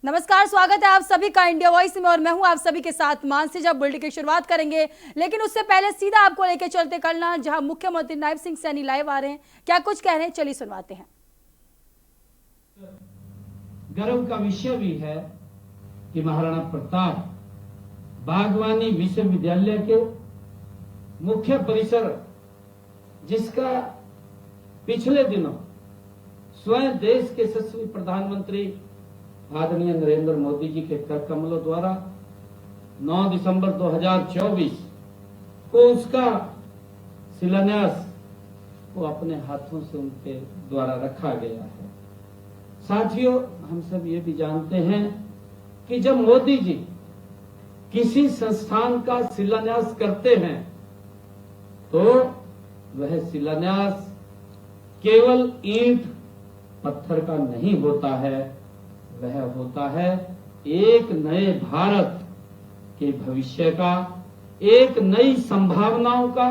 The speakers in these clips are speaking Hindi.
नमस्कार, स्वागत है आप सभी का इंडिया वॉइस में और मैं हूं आप सभी के साथ मानसी। जब बुलेटिन की शुरुआत करेंगे, लेकिन उससे पहले सीधा आपको लेके चलते कलना, जहां मुख्यमंत्री नायब सिंह सैनी लाइव आ रहे हैं। क्या कुछ कह रहे हैं, चलिए सुनवाते हैं। गर्व का विषय भी है कि महाराणा प्रताप बागवानी विश्वविद्यालय के मुख्य परिसर, जिसका पिछले दिनों स्वयं देश के यशस्वी प्रधानमंत्री आदरणीय नरेंद्र मोदी जी के कर कमलों द्वारा 9 दिसंबर 2024 को उसका शिलान्यास को अपने हाथों से उनके द्वारा रखा गया है। साथियों, हम सब ये भी जानते हैं कि जब मोदी जी किसी संस्थान का शिलान्यास करते हैं तो वह शिलान्यास केवल ईंट पत्थर का नहीं होता है, वह होता है एक नए भारत के भविष्य का, एक नई संभावनाओं का।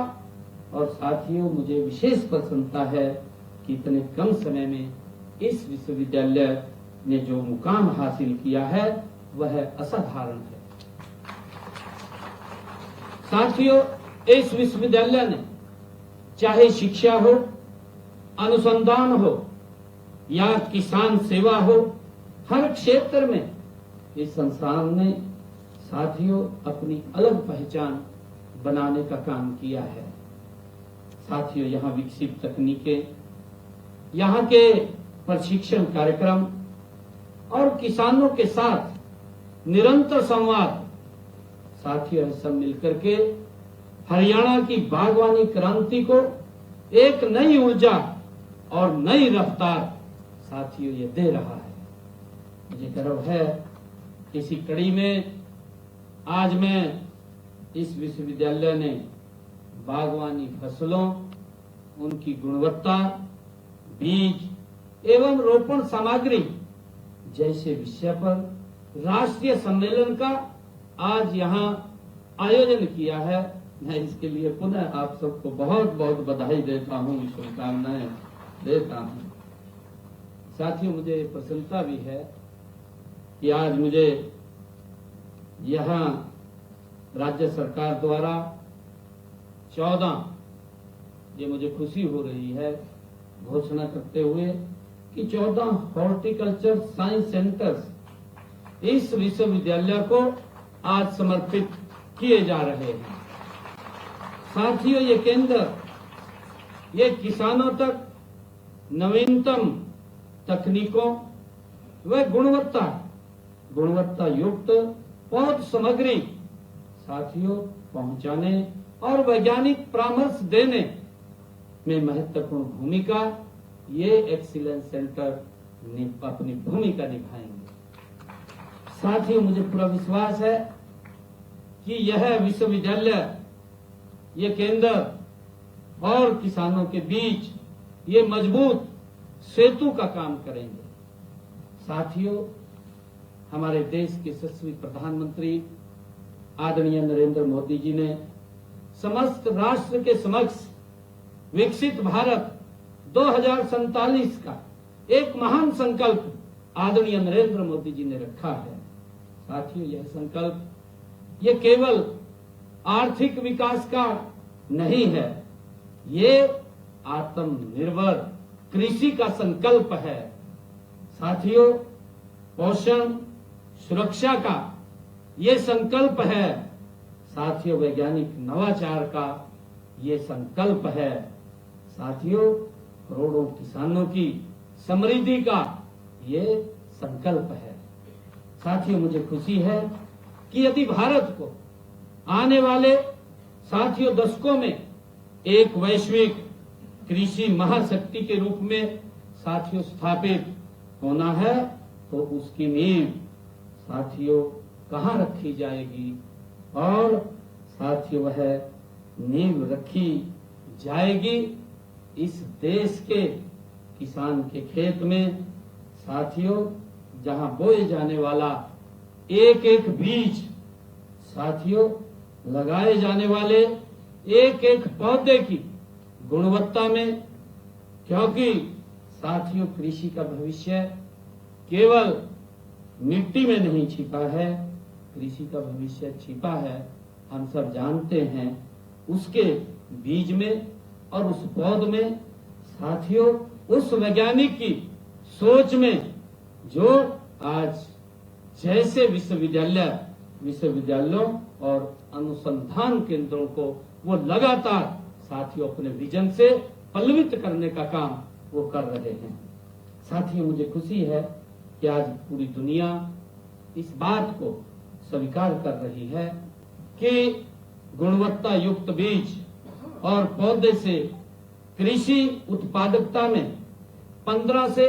और साथियों, मुझे विशेष प्रसन्नता है कि इतने कम समय में इस विश्वविद्यालय ने जो मुकाम हासिल किया है वह असाधारण है। साथियों, इस विश्वविद्यालय ने चाहे शिक्षा हो, अनुसंधान हो या किसान सेवा हो, हर क्षेत्र में इस संस्थान ने साथियों अपनी अलग पहचान बनाने का काम किया है। साथियों, यहाँ विकसित तकनीकें, यहाँ के प्रशिक्षण कार्यक्रम और किसानों के साथ निरंतर संवाद, साथियों सब मिलकर के हरियाणा की बागवानी क्रांति को एक नई ऊर्जा और नई रफ्तार साथियों ये दे रहा है। मुझे गर्व है इसी कड़ी में आज मैं इस विश्वविद्यालय ने बागवानी फसलों, उनकी गुणवत्ता, बीज एवं रोपण सामग्री जैसे विषय पर राष्ट्रीय सम्मेलन का आज यहाँ आयोजन किया है। मैं इसके लिए पुनः आप सबको बहुत बहुत बधाई देता हूँ, शुभकामनाएं देता हूँ। साथियों, मुझे प्रसन्नता भी है कि आज मुझे यहाँ राज्य सरकार द्वारा 14, ये मुझे खुशी हो रही है घोषणा करते हुए कि 14 हॉर्टिकल्चर साइंस सेंटर्स इस विश्वविद्यालय को आज समर्पित किए जा रहे हैं। साथियों, ये केंद्र ये किसानों तक नवीनतम तकनीकों व गुणवत्ता युक्त पौध सामग्री साथियों पहुंचाने और वैज्ञानिक परामर्श देने में महत्वपूर्ण भूमिका ये एक्सीलेंस सेंटर अपनी भूमिका निभाएंगे। साथियों, मुझे पूरा विश्वास है कि यह विश्वविद्यालय, ये केंद्र और किसानों के बीच ये मजबूत सेतु का काम करेंगे। साथियों, हमारे देश के यशस्वी प्रधानमंत्री आदरणीय नरेंद्र मोदी जी ने समस्त राष्ट्र के समक्ष विकसित भारत 2047 का एक महान संकल्प आदरणीय नरेंद्र मोदी जी ने रखा है। साथियों, यह संकल्प ये केवल आर्थिक विकास का नहीं है, ये आत्मनिर्भर कृषि का संकल्प है। साथियों, पोषण सुरक्षा का ये संकल्प है। साथियों, वैज्ञानिक नवाचार का ये संकल्प है। साथियों, करोड़ों किसानों की समृद्धि का ये संकल्प है। साथियों, मुझे खुशी है कि यदि भारत को आने वाले साथियों दशकों में एक वैश्विक कृषि महाशक्ति के रूप में साथियों स्थापित होना है तो उसकी नींव साथियों कहाँ रखी जाएगी, और साथियों वह नींव रखी जाएगी इस देश के किसान के खेत में। साथियों, जहां बोए जाने वाला एक एक बीज, साथियों लगाए जाने वाले एक एक पौधे की गुणवत्ता में, क्योंकि साथियों कृषि का भविष्य केवल मिट्टी में नहीं छिपा है, कृषि का भविष्य छिपा है। हम सब जानते हैं उसके बीज में और उस पौध में। साथियों, उस वैज्ञानिक की सोच में जो आज जैसे विश्वविद्यालयों और अनुसंधान केंद्रों को वो लगातार साथियों अपने विजन से पल्लवित करने का काम वो कर रहे हैं। साथियों, मुझे खुशी है कि आज पूरी दुनिया इस बात को स्वीकार कर रही है कि गुणवत्ता युक्त बीज और पौधे से कृषि उत्पादकता में 15 से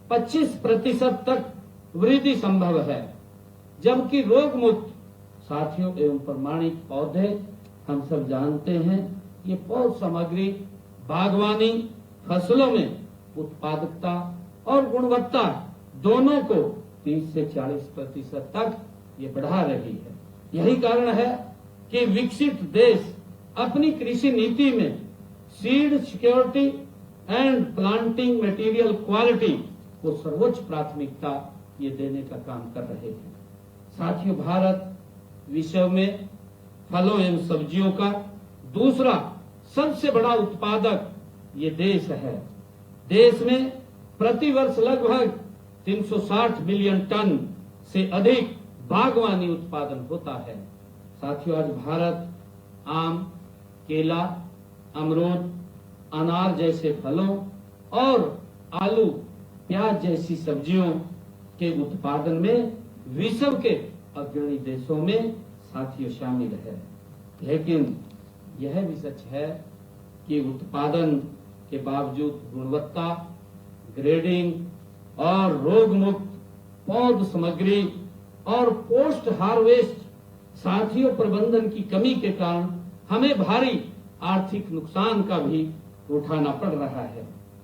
25% तक वृद्धि संभव है, जबकि रोग मुक्त साथियों एवं प्रमाणित पौधे हम सब जानते हैं ये पौध सामग्री बागवानी फसलों में उत्पादकता और गुणवत्ता दोनों को 30 से 40% तक ये बढ़ा रही है। यही कारण है कि विकसित देश अपनी कृषि नीति में seed security and planting material quality को सर्वोच्च प्राथमिकता ये देने का काम कर रहे हैं। साथियों, भारत विश्व में फलों एवं सब्जियों का दूसरा सबसे बड़ा उत्पादक ये देश है। देश में प्रतिवर्ष लगभग 360 मिलियन टन से अधिक बागवानी उत्पादन होता है। साथियों, आज भारत आम, केला, अमरूद, अनार जैसे फलों और आलू, प्याज जैसी सब्जियों के उत्पादन में विश्व के अग्रणी देशों में साथियों शामिल है। लेकिन यह भी सच है कि उत्पादन के बावजूद गुणवत्ता, ग्रेडिंग और रोग मुक्त पौध सामग्री और पोस्ट हार्वेस्ट साथियों प्रबंधन की कमी के कारण हमें भारी आर्थिक नुकसान का भी उठाना पड़ रहा है।